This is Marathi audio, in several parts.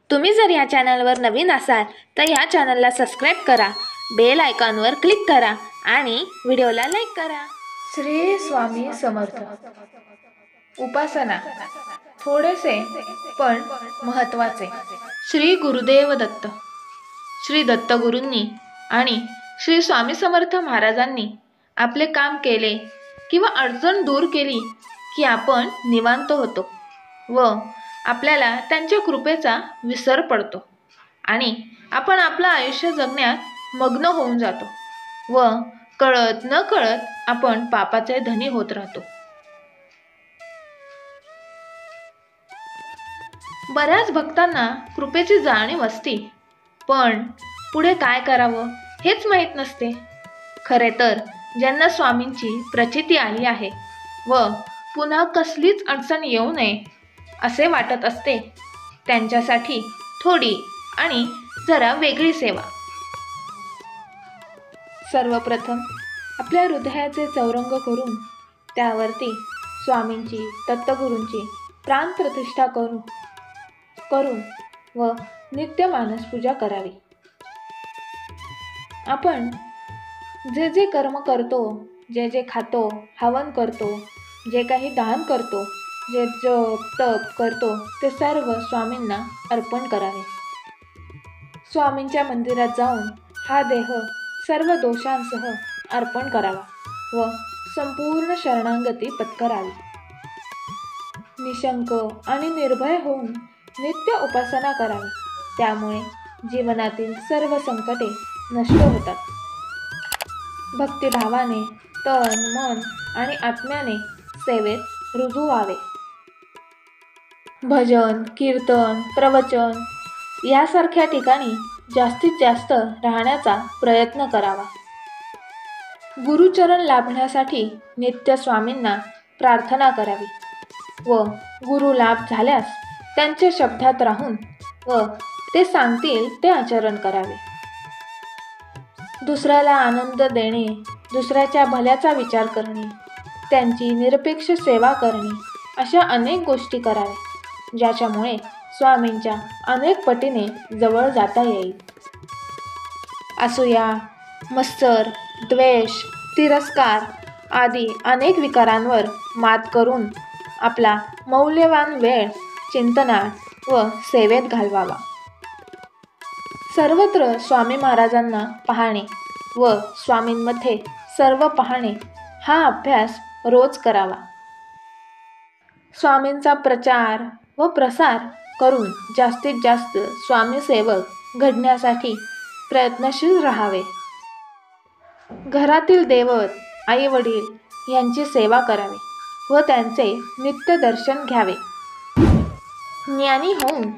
तुम्ही जर या चॅनलवर नवीन असाल तर या चॅनलला सबस्क्राइब करा, बेल आयकॉनवर क्लिक करा आणि व्हिडिओला लाईक करा। श्री स्वामी समर्थ। उपासना थोडेसे पण महत्त्वाचे। श्री गुरुदेव दत्त। श्री दत्तगुरूंनी आणि श्री स्वामी समर्थ महाराजांनी आपले काम केले किंवा अडचण दूर केली की आपण निवांत होतो व आपल्याला त्यांच्या कृपेचा विसर पडतो आणि आपण आपलं आयुष्य जगण्यात मग्न होऊन जातो व कळत न कळत आपण पापाचे धनी होत राहतो। बऱ्याच भक्तांना कृपेची जाणीव असते, पण पुढे काय करावं हेच माहीत नसते। खरे तर ज्यांना स्वामींची प्रचिती आली आहे व पुन्हा कसलीच अडचण येऊ नये असे वाटत असते, त्यांच्यासाठी थोडी आणि जरा वेगळी सेवा। सर्वप्रथम आपल्या हृदयाचे चौरंग करून त्यावरती स्वामींची दत्तगुरूंची प्राणप्रतिष्ठा करून व नित्य मानसपूजा करावी। आपण जे जे कर्म करतो, जे जे खातो, हवन करतो, जे काही दान करतो, जे जप तप करतो ते सर्व स्वामींना अर्पण करावे। स्वामींच्या मंदिरात जाऊन हा देह सर्व दोषांसह अर्पण करावा व संपूर्ण शरणागती पत्करावी। निशंक आणि निर्भय होऊन नित्य उपासना करावी, त्यामुळे जीवनातील सर्व संकटे नष्ट होतात। भक्तिभावाने तन मन आणि आत्म्याने सेवेत रुजू व्हावे। भजन कीर्तन प्रवचन यासारख्या ठिकाणी जास्तीत जास्त राहण्याचा प्रयत्न करावा। गुरुचरण लाभण्यासाठी नित्य स्वामींना प्रार्थना करावी व गुरु लाभ झाल्यास त्यांच्या शब्दात राहून व ते सांगतील ते आचरण करावे। दुसऱ्याला आनंद देणे, दुसऱ्याच्या भल्याचा विचार करणे, त्यांची निरपेक्ष सेवा करणे अशा अनेक गोष्टी कराव्या, ज्याच्यामुळे स्वामींच्या अनेक पटीने जवळ जाता येईल। असूया मत्सर द्वेष तिरस्कार आदी अनेक विकारांवर मात करून आपला मौल्यवान वेळ चिंतनात व सेवेत घालवावा। सर्वत्र स्वामी महाराजांना पाहणे व स्वामींमध्ये सर्व पाहणे हा अभ्यास रोज करावा। स्वामींचा प्रचार व प्रसार करून जास्तीत जास्त स्वामी सेवक घडण्यासाठी प्रयत्नशील राहावे। घरातील दैवत आई वडील यांची सेवा करावी व त्यांचे नित्य दर्शन घ्यावे। ज्ञानी होऊन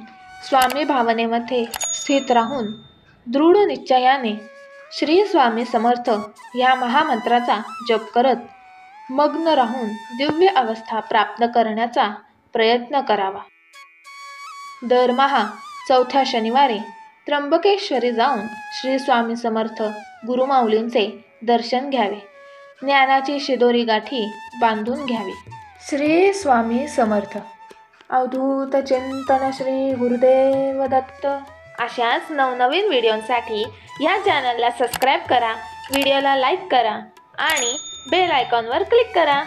स्वामी भावनेमध्ये स्थित राहून दृढ निश्चयाने श्री स्वामी समर्थ या महामंत्राचा जप करत मग्न राहून दिव्य अवस्था प्राप्त करण्याचा प्रयत्न करावा। दरमहा चौथ्या शनिवारी त्र्यंबकेश्वरी जाऊन श्री स्वामी समर्थ गुरुमाऊलींचे दर्शन घ्यावे, ज्ञानाची शिदोरी गाठी बांधून घ्यावी। श्री स्वामी समर्थ। अवधूत चिंतन श्री गुरुदेव दत्त। अशाच नवनवीन व्हिडिओंसाठी या चॅनलला सबस्क्राइब करा, व्हिडिओला लाईक करा आणि बेल आयकॉनवर क्लिक करा।